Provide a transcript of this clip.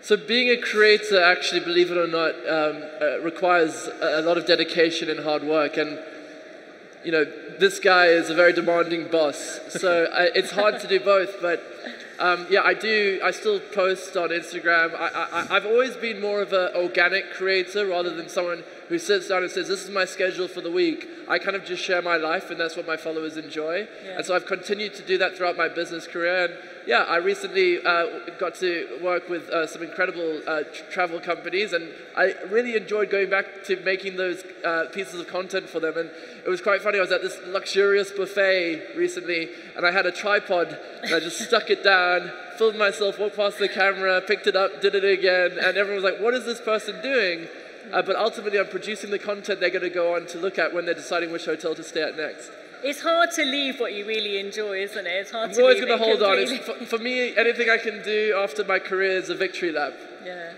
So being a creator, actually, believe it or not, requires a lot of dedication and hard work. And you know, this guy is a very demanding boss, so it's hard to do both. But yeah, I still post on Instagram. I've always been more of an organic creator rather than someone who sits down and says, this is my schedule for the week. I kind of just share my life, and that's what my followers enjoy. Yeah. And so I've continued to do that throughout my business career. And yeah, I recently got to work with some incredible travel companies, and I really enjoyed going back to making those pieces of content for them. And it was quite funny. I was at this luxurious buffet recently, and I had a tripod, and I just stuck it down, filmed myself, walked past the camera, picked it up, did it again, and everyone was like, what is this person doing? But ultimately, I'm producing the content they're going to go on to look at when they're deciding which hotel to stay at next. It's hard to leave what you really enjoy, isn't it? It's hard I'm to always leave going to hold completely. on. For me, anything I can do after my career is a victory lap. Yeah.